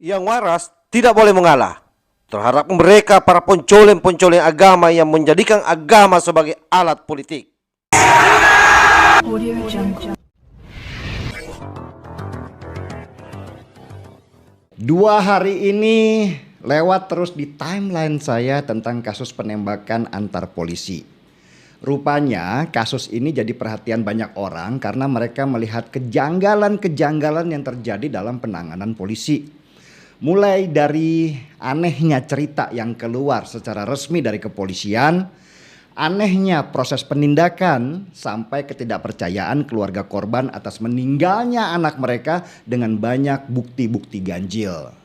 Yang waras tidak boleh mengalah terhadap mereka para pencoleng-pencoleng agama yang menjadikan agama sebagai alat politik. Audio Jungle. 2 hari ini lewat terus di timeline saya tentang kasus penembakan antar polisi. Rupanya kasus ini jadi perhatian banyak orang karena mereka melihat kejanggalan-kejanggalan yang terjadi dalam penanganan polisi. Mulai dari anehnya cerita yang keluar secara resmi dari kepolisian, anehnya proses penindakan, sampai ketidakpercayaan keluarga korban atas meninggalnya anak mereka dengan banyak bukti-bukti ganjil.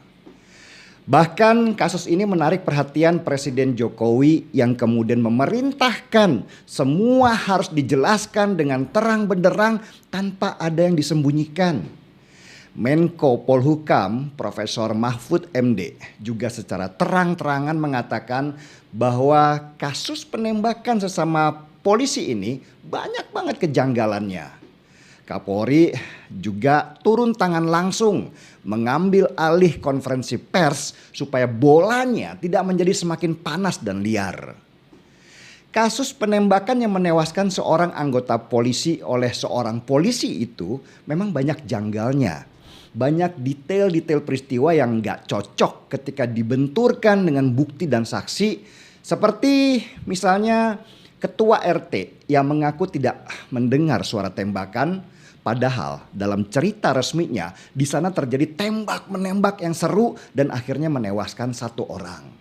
Bahkan kasus ini menarik perhatian Presiden Jokowi yang kemudian memerintahkan semua harus dijelaskan dengan terang benderang tanpa ada yang disembunyikan. Menko Polhukam Profesor Mahfud MD juga secara terang-terangan mengatakan bahwa kasus penembakan sesama polisi ini banyak banget kejanggalannya. Kapolri juga turun tangan langsung mengambil alih konferensi pers supaya bolanya tidak menjadi semakin panas dan liar. Kasus penembakan yang menewaskan seorang anggota polisi oleh seorang polisi itu memang banyak janggalnya. Banyak detail-detail peristiwa yang gak cocok ketika dibenturkan dengan bukti dan saksi. Seperti misalnya ketua RT yang mengaku tidak mendengar suara tembakan. Padahal dalam cerita resminya di sana terjadi tembak-menembak yang seru dan akhirnya menewaskan 1 orang.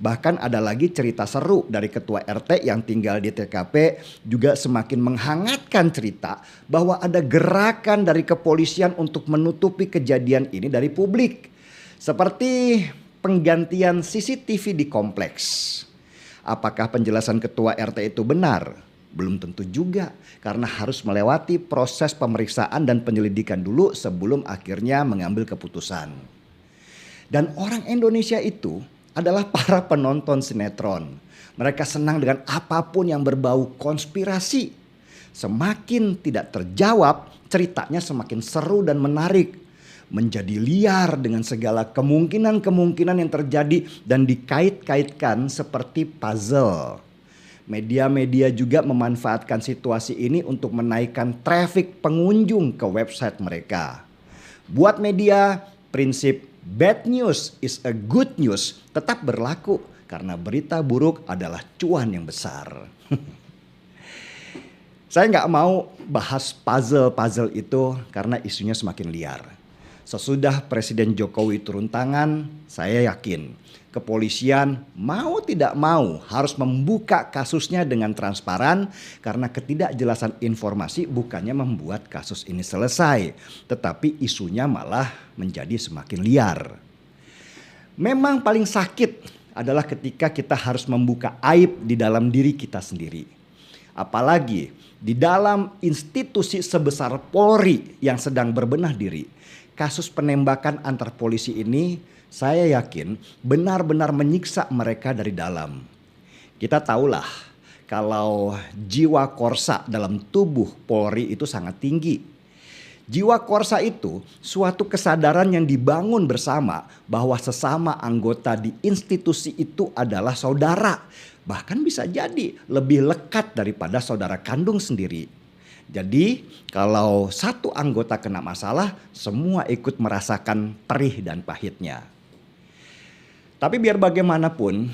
Bahkan ada lagi cerita seru dari ketua RT yang tinggal di TKP juga semakin menghangatkan cerita bahwa ada gerakan dari kepolisian untuk menutupi kejadian ini dari publik. Seperti penggantian CCTV di kompleks. Apakah penjelasan ketua RT itu benar? Belum tentu juga, karena harus melewati proses pemeriksaan dan penyelidikan dulu sebelum akhirnya mengambil keputusan. Dan orang Indonesia itu adalah para penonton sinetron. Mereka senang dengan apapun yang berbau konspirasi. Semakin tidak terjawab, ceritanya semakin seru dan menarik. Menjadi liar dengan segala kemungkinan-kemungkinan yang terjadi dan dikait-kaitkan seperti puzzle. Media-media juga memanfaatkan situasi ini untuk menaikkan traffic pengunjung ke website mereka. Buat media, prinsip bad news is a good news tetap berlaku karena berita buruk adalah cuan yang besar. Saya nggak mau bahas puzzle-puzzle itu karena isunya semakin liar. Sesudah Presiden Jokowi turun tangan, saya yakin kepolisian mau tidak mau harus membuka kasusnya dengan transparan karena ketidakjelasan informasi bukannya membuat kasus ini selesai, tetapi isunya malah menjadi semakin liar. Memang paling sakit adalah ketika kita harus membuka aib di dalam diri kita sendiri. Apalagi di dalam institusi sebesar Polri yang sedang berbenah diri. Kasus penembakan antar polisi ini saya yakin benar-benar menyiksa mereka dari dalam. Kita tahulah kalau jiwa korsa dalam tubuh Polri itu sangat tinggi. Jiwa korsa itu suatu kesadaran yang dibangun bersama bahwa sesama anggota di institusi itu adalah saudara. Bahkan bisa jadi lebih lekat daripada saudara kandung sendiri. Jadi kalau satu anggota kena masalah, semua ikut merasakan perih dan pahitnya. Tapi biar bagaimanapun,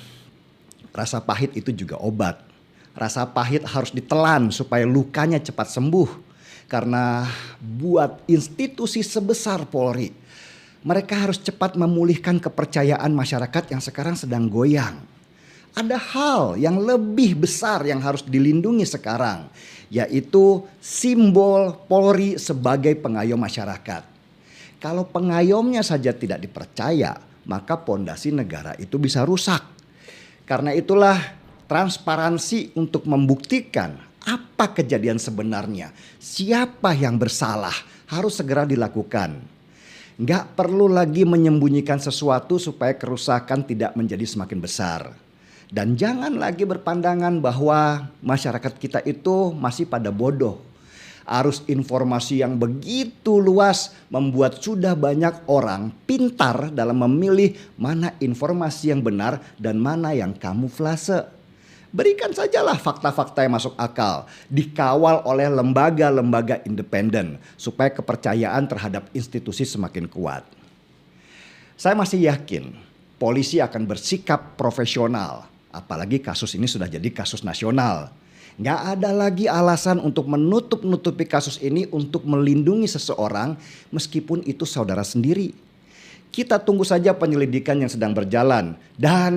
rasa pahit itu juga obat. Rasa pahit harus ditelan supaya lukanya cepat sembuh. Karena buat institusi sebesar Polri, mereka harus cepat memulihkan kepercayaan masyarakat yang sekarang sedang goyang. Ada hal yang lebih besar yang harus dilindungi sekarang, yaitu simbol Polri sebagai pengayom masyarakat. Kalau pengayomnya saja tidak dipercaya, maka pondasi negara itu bisa rusak. Karena itulah transparansi untuk membuktikan apa kejadian sebenarnya, siapa yang bersalah harus segera dilakukan. Nggak perlu lagi menyembunyikan sesuatu supaya kerusakan tidak menjadi semakin besar. Dan jangan lagi berpandangan bahwa masyarakat kita itu masih pada bodoh. Arus informasi yang begitu luas membuat sudah banyak orang pintar dalam memilih mana informasi yang benar dan mana yang kamuflase. Berikan sajalah fakta-fakta yang masuk akal, dikawal oleh lembaga-lembaga independen supaya kepercayaan terhadap institusi semakin kuat. Saya masih yakin polisi akan bersikap profesional, apalagi kasus ini sudah jadi kasus nasional. Nggak ada lagi alasan untuk menutup-nutupi kasus ini untuk melindungi seseorang meskipun itu saudara sendiri. Kita tunggu saja penyelidikan yang sedang berjalan dan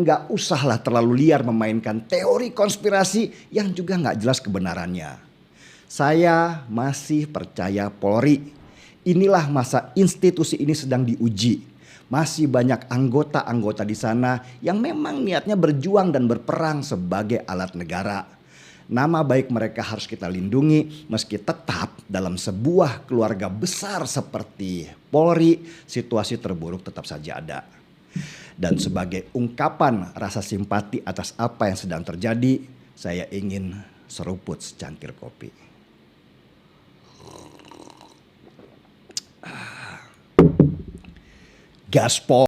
nggak usahlah terlalu liar memainkan teori konspirasi yang juga nggak jelas kebenarannya. Saya masih percaya Polri. Inilah masa institusi ini sedang diuji. Masih banyak anggota-anggota di sana yang memang niatnya berjuang dan berperang sebagai alat negara. Nama baik mereka harus kita lindungi meski tetap dalam sebuah keluarga besar seperti Polri, situasi terburuk tetap saja ada. Dan sebagai ungkapan rasa simpati atas apa yang sedang terjadi, saya ingin seruput secangkir kopi. Gaspol.